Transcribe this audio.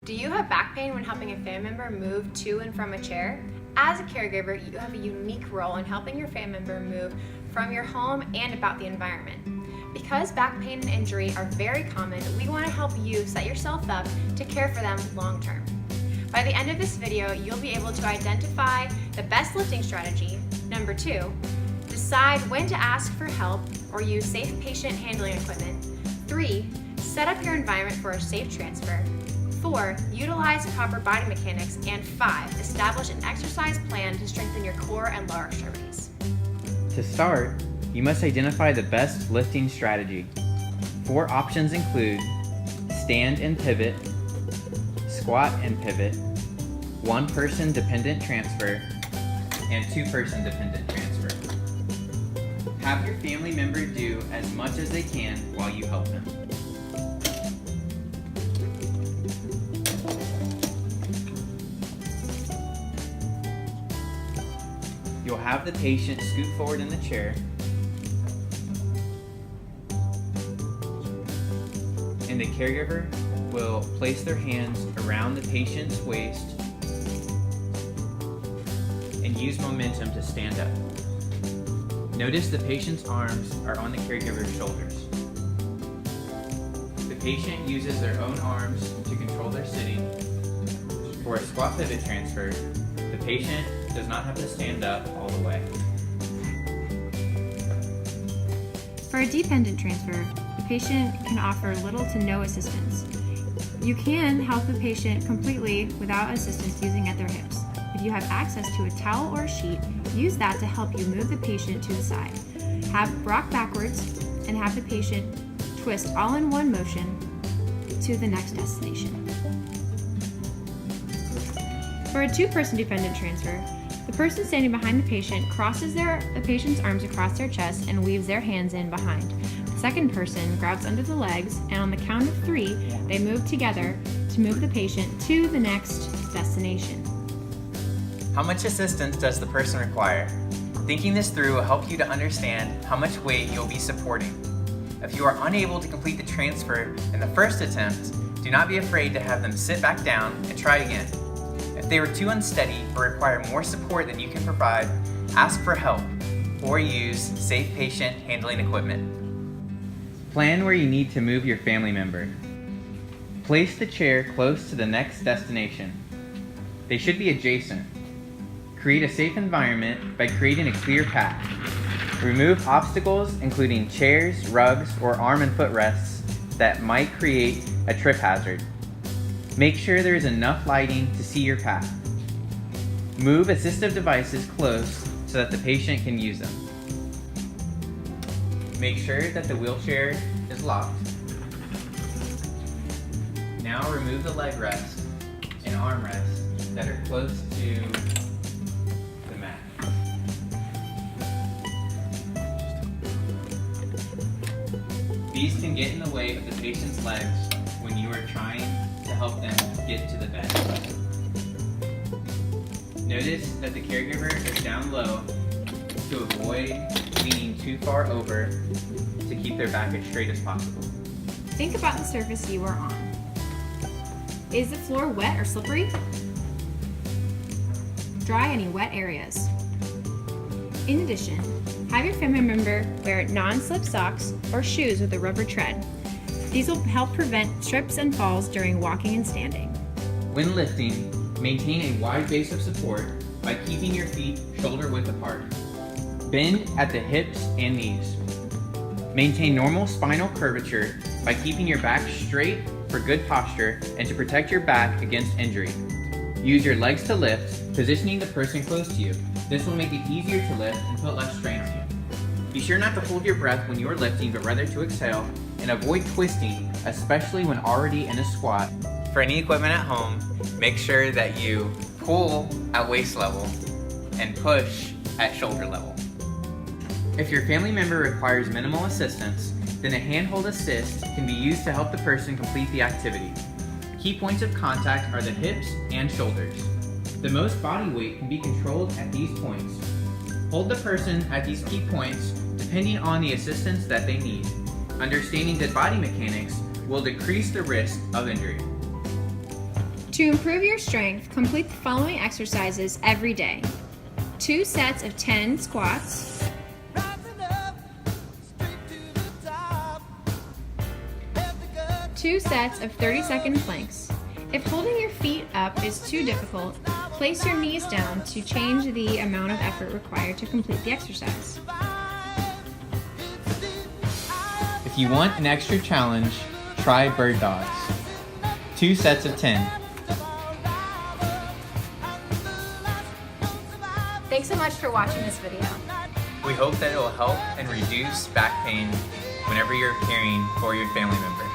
Do you have back pain when helping a family member move to and from a chair? As a caregiver, you have a unique role in helping your family member move from your home and about the environment. Because back pain and injury are very common, we want to help you set yourself up to care for them long term. By the end of this video, you'll be able to identify the best lifting strategy. Number 2, decide when to ask for help or use safe patient handling equipment. 3, set up your environment for a safe transfer. 4, utilize proper body mechanics. And 5, establish an exercise plan to strengthen your core and lower extremities. To start, you must identify the best lifting strategy. 4 options include stand and pivot, squat and pivot, 1-person dependent transfer, and 2-person dependent transfer. Have your family member do as much as they can while you help them. You'll have the patient scoot forward in the chair and the caregiver will place their hands around the patient's waist and use momentum to stand up. Notice the patient's arms are on the caregiver's shoulders. The patient uses their own arms to control their sitting. For a squat pivot transfer, the patient does not have to stand up all the way. For a dependent transfer, the patient can offer little to no assistance. You can help the patient completely without assistance using at their hips. If you have access to a towel or a sheet, use that to help you move the patient to the side. Rock backwards and have the patient twist all in one motion to the next destination. For a 2-person dependent transfer, the person standing behind the patient crosses the patient's arms across their chest and weaves their hands in behind. The second person grabs under the legs, and on the count of 3, they move together to move the patient to the next destination. How much assistance does the person require? Thinking this through will help you to understand how much weight you'll be supporting. If you are unable to complete the transfer in the first attempt, do not be afraid to have them sit back down and try again. If they were too unsteady or require more support than you can provide, ask for help or use safe patient handling equipment. Plan where you need to move your family member. Place the chair close to the next destination. They should be adjacent. Create a safe environment by creating a clear path. Remove obstacles including chairs, rugs, or arm and foot rests that might create a trip hazard. Make sure there is enough lighting to see your path. Move assistive devices close so that the patient can use them. Make sure that the wheelchair is locked. Now remove the leg rest and arm rest that are close to the mat. These can get in the way of the patient's legs when you are trying to help them get to the bed. Notice that the caregiver is down low to avoid leaning too far over to keep their back as straight as possible. Think about the surface you are on. Is the floor wet or slippery? Dry any wet areas. In addition, have your family member wear non-slip socks or shoes with a rubber tread. These will help prevent trips and falls during walking and standing. When lifting, maintain a wide base of support by keeping your feet shoulder width apart. Bend at the hips and knees. Maintain normal spinal curvature by keeping your back straight for good posture and to protect your back against injury. Use your legs to lift, positioning the person close to you. This will make it easier to lift and put less strain on you. Be sure not to hold your breath when you are lifting, but rather to exhale, and avoid twisting, especially when already in a squat. For any equipment at home, make sure that you pull at waist level and push at shoulder level. If your family member requires minimal assistance, then a handhold assist can be used to help the person complete the activity. Key points of contact are the hips and shoulders. The most body weight can be controlled at these points. Hold the person at these key points depending on the assistance that they need. Understanding good body mechanics will decrease the risk of injury. To improve your strength, complete the following exercises every day. 2 sets of 10 squats, 2 sets of 30-second planks. If holding your feet up is too difficult, place your knees down to change the amount of effort required to complete the exercise. If you want an extra challenge, try bird dogs. 2 sets of 10. Thanks so much for watching this video. We hope that it will help and reduce back pain whenever you're caring for your family member.